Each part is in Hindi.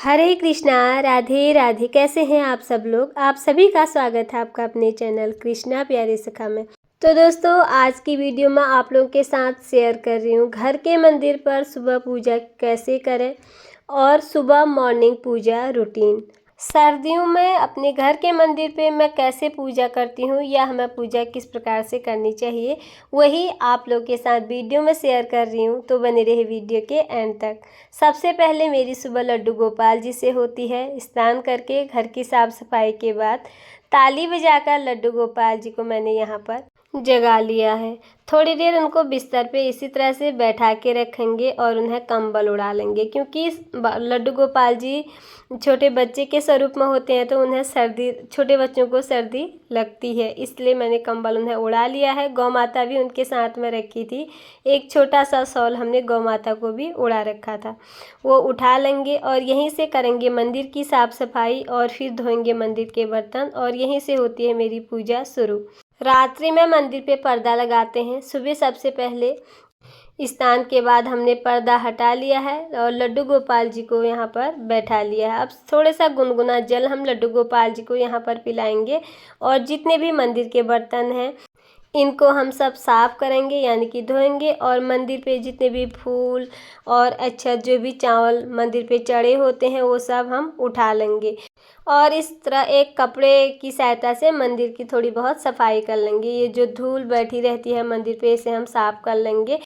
हरे कृष्णा, राधे राधे। कैसे हैं आप सब लोग? आप सभी का स्वागत है आपका अपने चैनल कृष्णा प्यारी सखा में। तो दोस्तों, आज की वीडियो में आप लोगों के साथ शेयर कर रही हूँ घर के मंदिर पर सुबह पूजा कैसे करें और सुबह मॉर्निंग पूजा रूटीन। सर्दियों में अपने घर के मंदिर पे मैं कैसे पूजा करती हूँ या हमें पूजा किस प्रकार से करनी चाहिए, वही आप लोग के साथ वीडियो में शेयर कर रही हूँ। तो बने रहे वीडियो के एंड तक। सबसे पहले मेरी सुबह लड्डू गोपाल जी से होती है। स्नान करके घर की साफ सफाई के बाद ताली बजाकर लड्डू गोपाल जी को मैंने यहाँ पर जगा लिया है। थोड़ी देर उनको बिस्तर पे इसी तरह से बैठा के रखेंगे और उन्हें कंबल उड़ा लेंगे, क्योंकि लड्डू गोपाल जी छोटे बच्चे के स्वरूप में होते हैं तो उन्हें सर्दी, छोटे बच्चों को सर्दी लगती है, इसलिए मैंने कंबल उन्हें उड़ा लिया है। गौ माता भी उनके साथ में रखी थी, एक छोटा सा शॉल हमने गौ माता को भी उड़ा रखा था, वो उठा लेंगे और यहीं से करेंगे मंदिर की साफ सफाई और फिर धोएंगे मंदिर के बर्तन और यहीं से होती है मेरी पूजा शुरू। रात्रि में मंदिर पे पर्दा लगाते हैं। सुबह सबसे पहले स्नान के बाद हमने पर्दा हटा लिया है और लड्डू गोपाल जी को यहाँ पर बैठा लिया है। अब थोड़ा सा गुनगुना जल हम लड्डू गोपाल जी को यहाँ पर पिलाएंगे और जितने भी मंदिर के बर्तन हैं इनको हम सब साफ़ करेंगे, यानी कि धोएंगे, और मंदिर पे जितने भी फूल और अच्छा जो भी चावल मंदिर पे चढ़े होते हैं वो सब हम उठा लेंगे और इस तरह एक कपड़े की सहायता से मंदिर की थोड़ी बहुत सफाई कर लेंगे। ये जो धूल बैठी रहती है मंदिर पे इसे हम साफ़ कर लेंगे।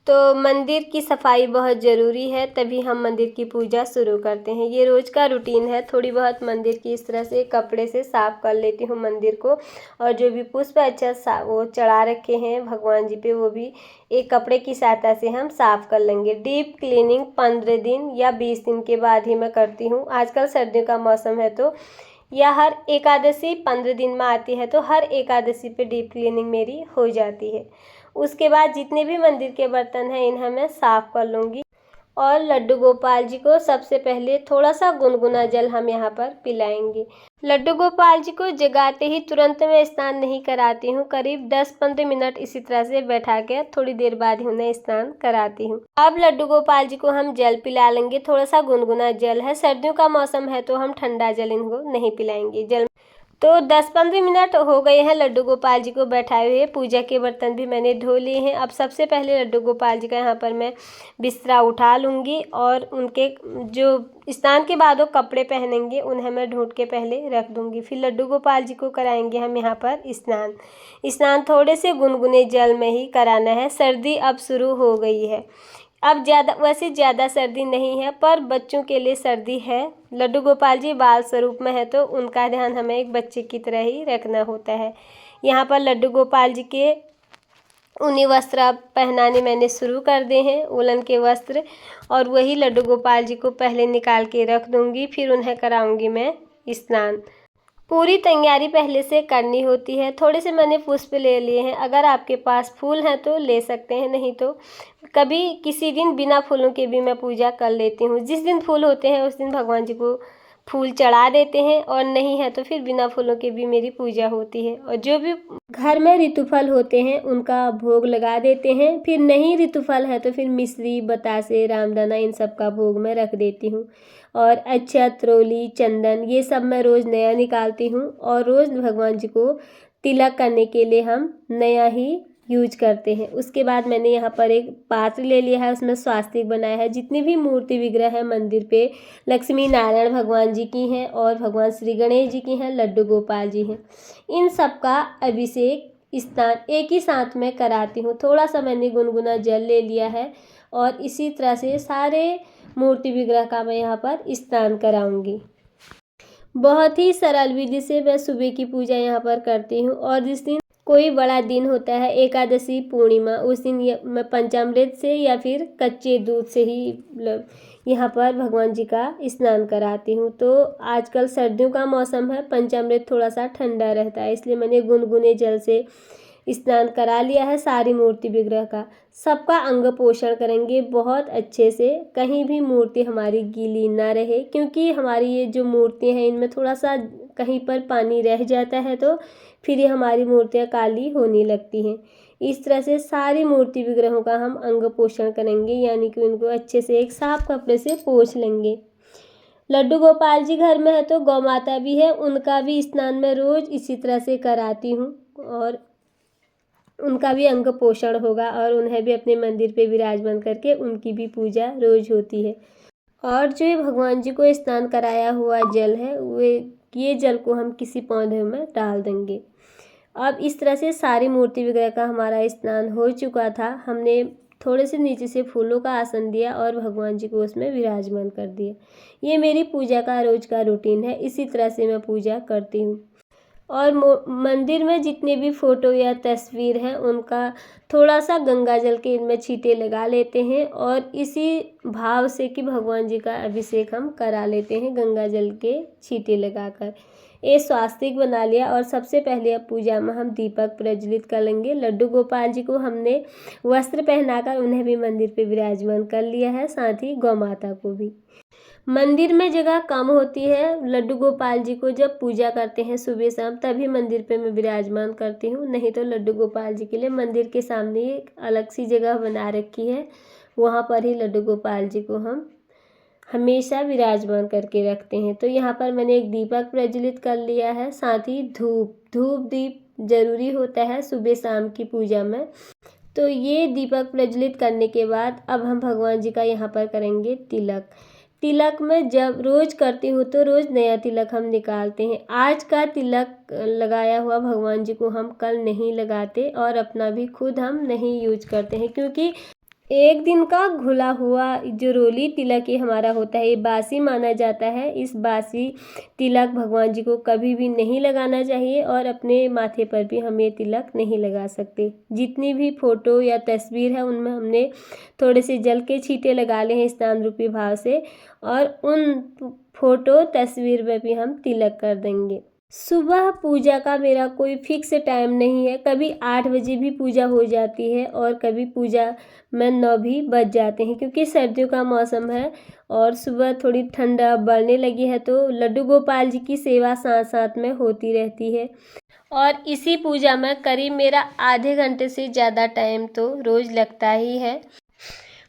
तो मंदिर की सफाई बहुत ज़रूरी है, तभी हम मंदिर की पूजा शुरू करते हैं। ये रोज़ का रूटीन है। थोड़ी बहुत मंदिर की इस तरह से कपड़े से साफ़ कर लेती हूँ मंदिर को, और जो भी पुष्प अच्छा वो चढ़ा रखे हैं भगवान जी पे वो भी एक कपड़े की सहायता से हम साफ़ कर लेंगे। डीप क्लीनिंग 15 दिन या 20 दिन के बाद ही मैं करती हूँ। आजकल सर्दियों का मौसम है तो या हर एकादशी 15 दिन में आती है तो हर एकादशी पे डीप क्लीनिंग मेरी हो जाती है। उसके बाद जितने भी मंदिर के बर्तन हैं इन्हें मैं साफ़ कर लूँगी और लड्डू गोपाल जी को सबसे पहले थोड़ा सा गुनगुना जल हम यहाँ पर पिलाएंगे। लड्डू गोपाल जी को जगाते ही तुरंत मैं स्नान नहीं कराती हूँ, करीब 10-15 मिनट इसी तरह से बैठा के थोड़ी देर बाद ही उन्हें स्नान कराती हूँ। अब लड्डू गोपाल जी को हम जल पिला लेंगे। थोड़ा सा गुनगुना जल है, सर्दियों का मौसम है तो हम ठंडा जल इनको नहीं पिलाएंगे। जल तो 10-15 मिनट हो गए हैं लड्डू गोपाल जी को बैठाए हुए। पूजा के बर्तन भी मैंने धो लिए हैं। अब सबसे पहले लड्डू गोपाल जी का यहाँ पर मैं बिस्तरा उठा लूँगी और उनके जो स्नान के बाद वो कपड़े पहनेंगे उन्हें मैं ढूंढ के पहले रख दूँगी। फिर लड्डू गोपाल जी को कराएंगे हम यहाँ पर स्नान थोड़े से गुनगुने जल में ही कराना है। सर्दी अब शुरू हो गई है। अब ज़्यादा सर्दी नहीं है, पर बच्चों के लिए सर्दी है। लड्डू गोपाल जी बाल स्वरूप में है तो उनका ध्यान हमें एक बच्चे की तरह ही रखना होता है। यहाँ पर लड्डू गोपाल जी के ऊनी वस्त्र अब पहनाने मैंने शुरू कर दिए हैं, उलन के वस्त्र, और वही लड्डू गोपाल जी को पहले निकाल के रख दूँगी, फिर उन्हें कराऊँगी मैं स्नान। पूरी तैयारी पहले से करनी होती है। थोड़े से मैंने पुष्प ले लिए हैं, अगर आपके पास फूल हैं तो ले सकते हैं, नहीं तो कभी किसी दिन बिना फूलों के भी मैं पूजा कर लेती हूँ। जिस दिन फूल होते हैं उस दिन भगवान जी को फूल चढ़ा देते हैं, और नहीं है तो फिर बिना फूलों के भी मेरी पूजा होती है। और जो भी घर में ऋतुफल होते हैं उनका भोग लगा देते हैं। फिर नहीं ऋतुफल है तो फिर मिश्री, बतासे, रामदाना इन सब का भोग मैं रख देती हूँ। और अच्छा त्रोली, चंदन ये सब मैं रोज़ नया निकालती हूँ, और रोज़ भगवान जी को तिलक करने के लिए हम नया ही यूज करते हैं। उसके बाद मैंने यहाँ पर एक पात्र ले लिया है, उसमें स्वास्तिक बनाया है। जितनी भी मूर्ति विग्रह है मंदिर पे लक्ष्मी नारायण भगवान जी की हैं और भगवान श्री गणेश जी की हैं, लड्डू गोपाल जी हैं, इन सब का अभिषेक स्नान एक ही साथ में कराती हूँ। थोड़ा सा मैंने गुनगुना जल ले लिया है और इसी तरह से सारे मूर्ति विग्रह का मैं यहाँ पर स्नान कराऊंगी। बहुत ही सरल विधि से मैं सुबह की पूजा यहाँ पर करती हूँ। और जिस दिन कोई बड़ा दिन होता है, एकादशी, पूर्णिमा, उस दिन मैं पंचामृत से या फिर कच्चे दूध से ही यहाँ पर भगवान जी का स्नान कराती हूँ। तो आजकल सर्दियों का मौसम है, पंचामृत थोड़ा सा ठंडा रहता है, इसलिए मैंने गुनगुने जल से स्नान करा लिया है सारी मूर्ति विग्रह का। सबका अंग पोषण करेंगे बहुत अच्छे से, कहीं भी मूर्ति हमारी गीली ना रहे, क्योंकि हमारी ये जो मूर्तियाँ हैं इनमें थोड़ा सा कहीं पर पानी रह जाता है तो फिर ये हमारी मूर्तियाँ काली होने लगती हैं। इस तरह से सारी मूर्ति विग्रहों का हम अंग पोषण करेंगे, यानी कि उनको अच्छे से एक साफ कपड़े से पोंछ लेंगे। लड्डू गोपाल जी घर में है तो गौ माता भी है, उनका भी स्नान मैं रोज़ इसी तरह से कराती हूँ और उनका भी अंग पोषण होगा और उन्हें भी अपने मंदिर पे विराजमान करके उनकी भी पूजा रोज़ होती है। और जो ये भगवान जी को स्नान कराया हुआ जल है ये जल को हम किसी पौधे में डाल देंगे। अब इस तरह से सारी मूर्ति वगैरह का हमारा स्नान हो चुका था। हमने थोड़े से नीचे से फूलों का आसन दिया और भगवान जी को उसमें विराजमान कर दिया। ये मेरी पूजा का रोज़ का रूटीन है, इसी तरह से मैं पूजा करती हूँ। और मंदिर में जितने भी फ़ोटो या तस्वीर हैं उनका थोड़ा सा गंगा जल के इनमें छींटे लगा लेते हैं और इसी भाव से कि भगवान जी का अभिषेक हम करा लेते हैं गंगा जल के छींटे लगाकर। ये स्वास्तिक बना लिया और सबसे पहले अब पूजा में हम दीपक प्रज्वलित कर लेंगे। लड्डू गोपाल जी को हमने वस्त्र पहनाकर उन्हें भी मंदिर पे विराजमान कर लिया है, साथ ही गौ माता को भी। मंदिर में जगह कम होती है, लड्डू गोपाल जी को जब पूजा करते हैं सुबह शाम तभी मंदिर पे मैं विराजमान करती हूँ, नहीं तो लड्डू गोपाल जी के लिए मंदिर के सामने एक अलग सी जगह बना रखी है, वहाँ पर ही लड्डू गोपाल जी को हम हमेशा विराजमान करके रखते हैं। तो यहाँ पर मैंने एक दीपक प्रज्वलित कर लिया है, साथ ही धूप दीप जरूरी होता है सुबह शाम की पूजा में। तो ये दीपक प्रज्वलित करने के बाद अब हम भगवान जी का यहाँ पर करेंगे तिलक में जब रोज़ करती हूँ तो रोज़ नया तिलक हम निकालते हैं। आज का तिलक लगाया हुआ भगवान जी को हम कल नहीं लगाते और अपना भी खुद हम नहीं यूज करते हैं, क्योंकि एक दिन का घुला हुआ जो रोली तिलक ये हमारा होता है, ये बासी माना जाता है। इस बासी तिलक भगवान जी को कभी भी नहीं लगाना चाहिए और अपने माथे पर भी हम ये तिलक नहीं लगा सकते। जितनी भी फ़ोटो या तस्वीर है उनमें हमने थोड़े से जल के छींटे लगा लिए हैं स्नान रूपी भाव से और उन फ़ोटो तस्वीर में भी हम तिलक कर देंगे। सुबह पूजा का मेरा कोई फिक्स टाइम नहीं है, कभी 8 बजे भी पूजा हो जाती है और कभी पूजा में 9 भी बज जाते हैं, क्योंकि सर्दियों का मौसम है और सुबह थोड़ी ठंडा बढ़ने लगी है तो लड्डू गोपाल जी की सेवा साथ साथ में होती रहती है। और इसी पूजा में करीब मेरा आधे घंटे से ज़्यादा टाइम तो रोज़ लगता ही है।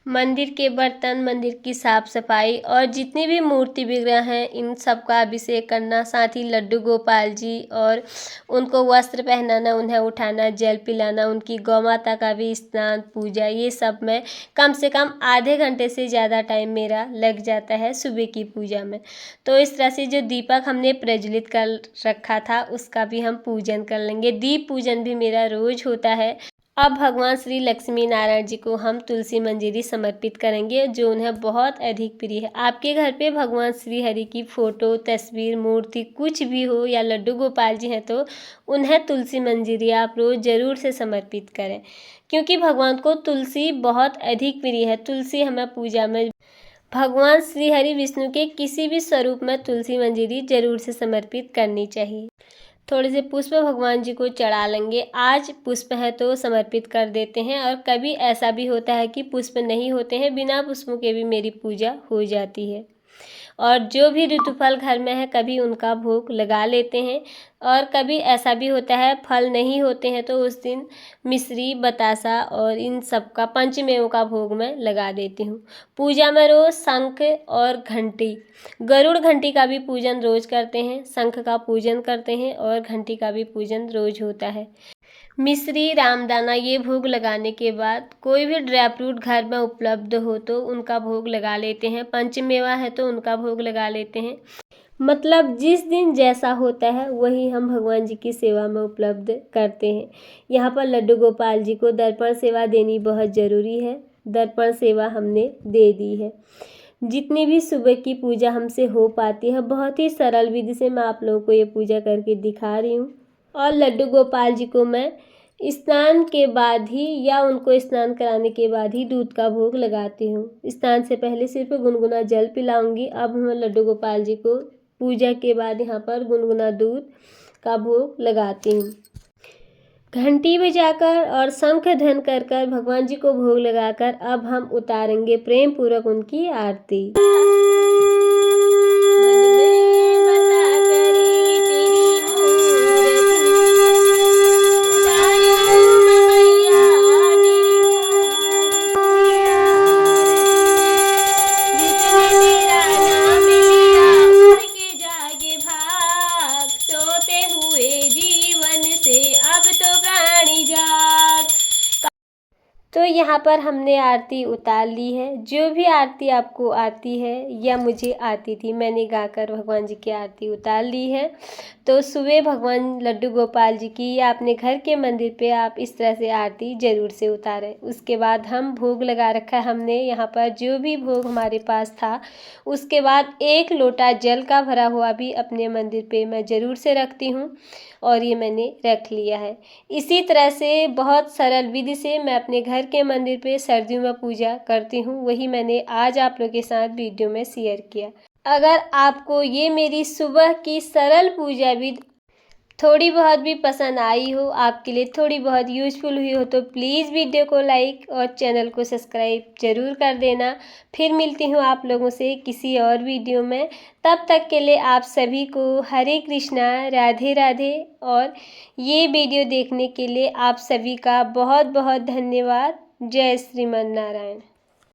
मंदिर के बर्तन, मंदिर की साफ़ सफाई और जितनी भी मूर्ति विग्रह हैं इन सब का अभिषेक करना, साथ ही लड्डू गोपाल जी और उनको वस्त्र पहनाना, उन्हें उठाना, जल पिलाना, उनकी गौ माता का भी स्नान पूजा, ये सब में कम से कम आधे घंटे से ज़्यादा टाइम मेरा लग जाता है सुबह की पूजा में। तो इस तरह से जो दीपक हमने प्रज्वलित कर रखा था उसका भी हम पूजन कर लेंगे। दीप पूजन भी मेरा रोज़ होता है। अब भगवान श्री लक्ष्मी नारायण जी को हम तुलसी मंजरी समर्पित करेंगे जो उन्हें बहुत अधिक प्रिय है। आपके घर पे भगवान श्री हरि की फ़ोटो, तस्वीर, मूर्ति कुछ भी हो या लड्डू गोपाल जी हैं तो उन्हें तुलसी मंजरी आप रोज़ ज़रूर से समर्पित करें, क्योंकि भगवान को तुलसी बहुत अधिक प्रिय है। तुलसी हमें पूजा में भगवान श्री हरि विष्णु के किसी भी स्वरूप में तुलसी मंजरी ज़रूर से समर्पित करनी चाहिए। थोड़े से पुष्प भगवान जी को चढ़ा लेंगे। आज पुष्प है तो समर्पित कर देते हैं और कभी ऐसा भी होता है कि पुष्प नहीं होते हैं, बिना पुष्पों के भी मेरी पूजा हो जाती है। और जो भी ऋतुफल घर में है कभी उनका भोग लगा लेते हैं और कभी ऐसा भी होता है फल नहीं होते हैं तो उस दिन मिश्री, बतासा और इन सब का पंचमेवों का भोग मैं लगा देती हूँ। पूजा में रोज़ शंख और घंटी, गरुड़ घंटी का भी पूजन रोज़ करते हैं, शंख का पूजन करते हैं और घंटी का भी पूजन रोज़ होता है। मिश्री, रामदाना ये भोग लगाने के बाद कोई भी ड्राई फ्रूट घर में उपलब्ध हो तो उनका भोग लगा लेते हैं। पंचमेवा है तो उनका भोग लगा लेते हैं। मतलब जिस दिन जैसा होता है वही हम भगवान जी की सेवा में उपलब्ध करते हैं। यहाँ पर लड्डू गोपाल जी को दर्पण सेवा देनी बहुत ज़रूरी है। दर्पण सेवा हमने दे दी है। जितनी भी सुबह की पूजा हमसे हो पाती है बहुत ही सरल विधि से मैं आप लोगों को ये पूजा करके दिखा रही हूँ। और लड्डू गोपाल जी को मैं स्नान के बाद ही या उनको स्नान कराने के बाद ही दूध का भोग लगाती हूँ। स्नान से पहले सिर्फ गुनगुना जल पिलाऊंगी। अब मैं लड्डू गोपाल जी को पूजा के बाद यहाँ पर गुनगुना दूध का भोग लगाती हूँ। घंटी बजाकर और शंख ध्वनि कर कर भगवान जी को भोग लगाकर अब हम उतारेंगे प्रेम पूर्वक उनकी आरती। यहाँ पर हमने आरती उतार ली है। जो भी आरती आपको आती है या मुझे आती थी, मैंने गाकर भगवान जी की आरती उतार ली है। तो सुबह भगवान लड्डू गोपाल जी की या अपने घर के मंदिर पे आप इस तरह से आरती ज़रूर से उतारें। उसके बाद हम भोग लगा रखा है हमने यहाँ पर, जो भी भोग हमारे पास था। उसके बाद 1 लोटा जल का भरा हुआ भी अपने मंदिर पे मैं ज़रूर से रखती हूँ और ये मैंने रख लिया है। इसी तरह से बहुत सरल विधि से मैं अपने घर के मंदिर पे सर्दियों में पूजा करती हूँ। वही मैंने आज आप लोगों के साथ वीडियो में शेयर किया। अगर आपको ये मेरी सुबह की सरल पूजा विधि थोड़ी बहुत भी पसंद आई हो, आपके लिए थोड़ी बहुत यूज़फुल हुई हो, तो प्लीज़ वीडियो को लाइक और चैनल को सब्सक्राइब ज़रूर कर देना। फिर मिलती हूँ आप लोगों से किसी और वीडियो में। तब तक के लिए आप सभी को हरे कृष्णा, राधे राधे। और ये वीडियो देखने के लिए आप सभी का बहुत बहुत धन्यवाद। जय श्रीमन नारायण।